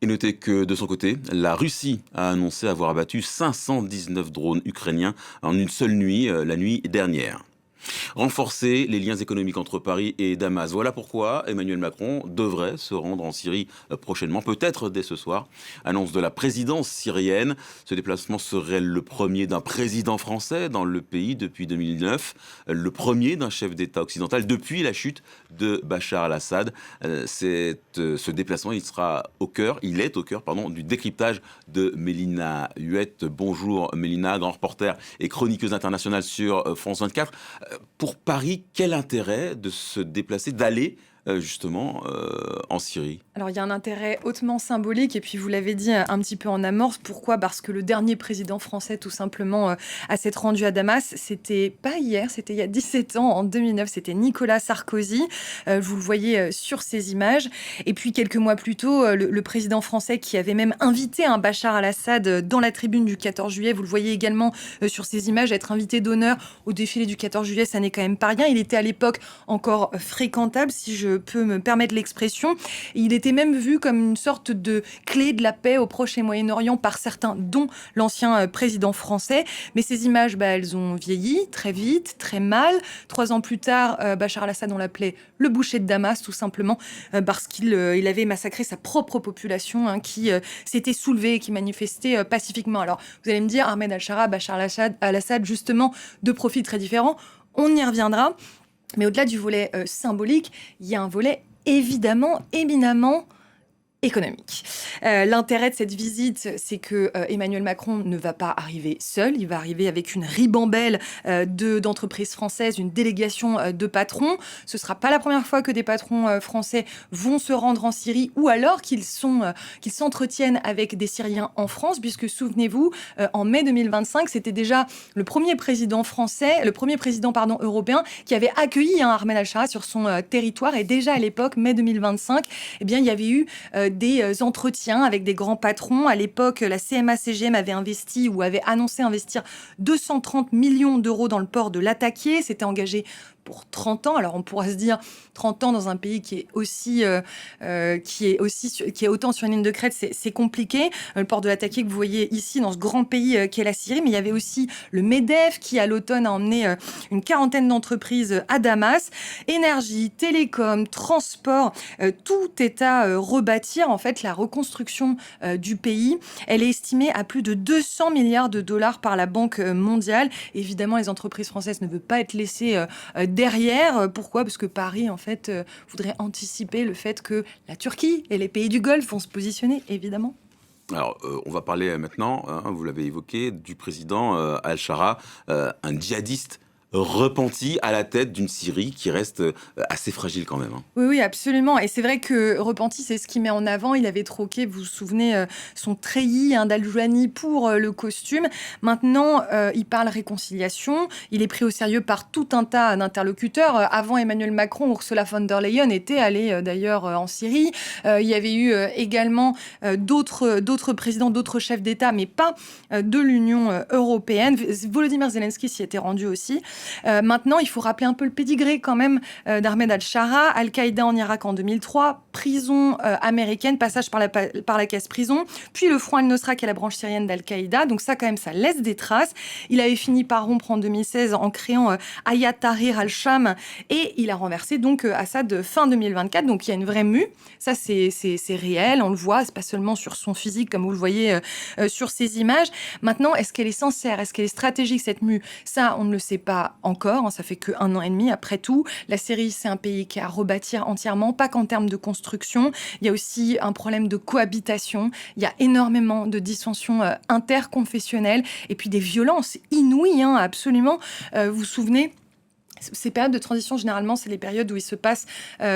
Et notez que de son côté, la Russie a annoncé avoir abattu 519 drones ukrainiens en une seule nuit, la nuit dernière. Renforcer les liens économiques entre Paris et Damas. Voilà pourquoi Emmanuel Macron devrait se rendre en Syrie prochainement, peut-être dès ce soir. Annonce de la présidence syrienne. Ce déplacement serait le premier d'un président français dans le pays depuis 2009, le premier d'un chef d'État occidental depuis la chute de Bachar al-Assad. Ce déplacement, il est au cœur du décryptage de Mélina Huette. Bonjour Mélina, grand reporter et chroniqueuse internationale sur France 24. Pour Paris, quel intérêt de se déplacer, d'aller justement en Syrie? Alors, il y a un intérêt hautement symbolique et puis vous l'avez dit un petit peu en amorce. Pourquoi ? Parce que le dernier président français, tout simplement, à s'être rendu à Damas, c'était pas hier, c'était il y a 17 ans, en 2009, c'était Nicolas Sarkozy. Vous le voyez sur ces images. Et puis, quelques mois plus tôt, le président français qui avait même invité un Bachar al-Assad dans la tribune du 14 juillet, vous le voyez également sur ces images, être invité d'honneur au défilé du 14 juillet, ça n'est quand même pas rien. Il était à l'époque encore fréquentable, si je peux me permettre l'expression. Il était même vu comme une sorte de clé de la paix au Proche et Moyen-Orient par certains, dont l'ancien président français. Mais ces images, elles ont vieilli très vite, très mal. 3 ans plus tard, Bachar al-Assad, on l'appelait le boucher de Damas, tout simplement, parce qu'il avait massacré sa propre population, qui s'était soulevée et qui manifestait pacifiquement. Alors, vous allez me dire, Ahmed al-Shara, Bachar al-Assad, justement, deux profils très différents. On y reviendra. Mais au-delà du volet symbolique, il y a un volet évidemment éminemment économique. L'intérêt de cette visite, c'est que Emmanuel Macron ne va pas arriver seul, il va arriver avec une ribambelle d'entreprises françaises, une délégation de patrons. Ce ne sera pas la première fois que des patrons français vont se rendre en Syrie ou alors qu'ils s'entretiennent avec des Syriens en France, puisque souvenez-vous, en mai 2025, c'était déjà le premier président européen qui avait accueilli Ahmed al-Shara sur son territoire. Et déjà à l'époque, mai 2025, il y avait eu des entretiens avec des grands patrons. À l'époque, la CMA-CGM avait investi ou avait annoncé investir 230 millions d'euros dans le port de Latakia. C'était engagé pour 30 ans. Alors on pourra se dire 30 ans dans un pays qui est autant sur une ligne de crête, c'est compliqué. Le port de Latakia que vous voyez ici dans ce grand pays qu'est la Syrie, mais il y avait aussi le MEDEF qui à l'automne a emmené une quarantaine d'entreprises à Damas. Énergie, télécom, transport, tout est à rebâtir. En fait, la reconstruction du pays, elle est estimée à plus de 200 milliards de dollars par la Banque mondiale. Évidemment, les entreprises françaises ne veulent pas être laissées derrière. Pourquoi ? Parce que Paris, en fait, voudrait anticiper le fait que la Turquie et les pays du Golfe vont se positionner, évidemment. Alors, on va parler maintenant, vous l'avez évoqué, du président al-Shara, un djihadiste repenti à la tête d'une Syrie qui reste assez fragile quand même. Oui, absolument. Et c'est vrai que repenti, c'est ce qu'il met en avant. Il avait troqué, vous vous souvenez, son treillis d'Al-Joani pour le costume. Maintenant, il parle réconciliation. Il est pris au sérieux par tout un tas d'interlocuteurs. Avant Emmanuel Macron, Ursula von der Leyen était allée d'ailleurs en Syrie. Il y avait eu également d'autres présidents, d'autres chefs d'État, mais pas de l'Union européenne. Volodymyr Zelensky s'y était rendu aussi. Maintenant, il faut rappeler un peu le pédigré quand même d'Ahmed al-Shara, Al-Qaïda en Irak en 2003, prison américaine, passage par la case prison, puis le Front al-Nosra qui est la branche syrienne d'Al-Qaïda. Donc ça, quand même, ça laisse des traces. Il avait fini par rompre en 2016 en créant Hayat Tahrir al-Sham et il a renversé donc Assad fin 2024. Donc il y a une vraie mue. Ça, c'est réel, on le voit. C'est pas seulement sur son physique comme vous le voyez sur ces images. Maintenant, est-ce qu'elle est sincère ? Est-ce qu'elle est stratégique, cette mue ? Ça, on ne le sait pas encore, ça fait que 1 an et demi après tout. La Syrie, c'est un pays qui est à rebâtir entièrement, pas qu'en termes de construction. Il y a aussi un problème de cohabitation. Il y a énormément de dissensions interconfessionnelles et puis des violences inouïes, absolument. Vous vous souvenez ? Ces périodes de transition, généralement, c'est les périodes où il se passe, il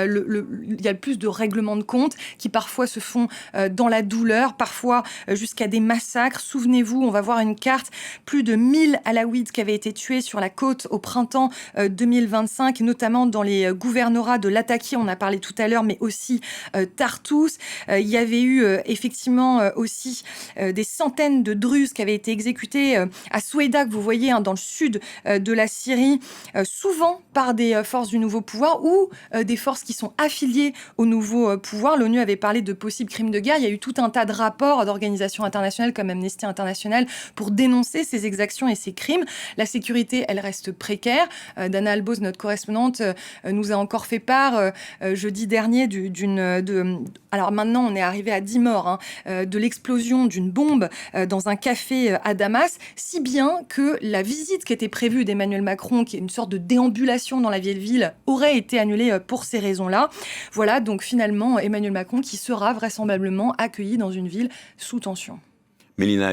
y a le plus de règlements de comptes qui parfois se font dans la douleur, parfois jusqu'à des massacres. Souvenez-vous, on va voir une carte, plus de 1000 Alaouites qui avaient été tués sur la côte au printemps 2025, notamment dans les gouvernorats de Latakia, on a parlé tout à l'heure, mais aussi Tartous. Il y avait eu effectivement aussi des centaines de Druzes qui avaient été exécutés à Soueïda, que vous voyez dans le sud de la Syrie, sous souvent par des forces du nouveau pouvoir ou des forces qui sont affiliées au nouveau pouvoir. L'ONU avait parlé de possibles crimes de guerre. Il y a eu tout un tas de rapports d'organisations internationales comme Amnesty International pour dénoncer ces exactions et ces crimes. La sécurité, elle reste précaire. Dana Albos, notre correspondante, nous a encore fait part jeudi dernier alors maintenant, on est arrivé à 10 morts, de l'explosion d'une bombe dans un café à Damas, si bien que la visite qui était prévue d'Emmanuel Macron, qui est une sorte de déambulation dans la vieille ville, aurait été annulée pour ces raisons-là. Voilà, donc finalement, Emmanuel Macron qui sera vraisemblablement accueilli dans une ville sous tension. Mélina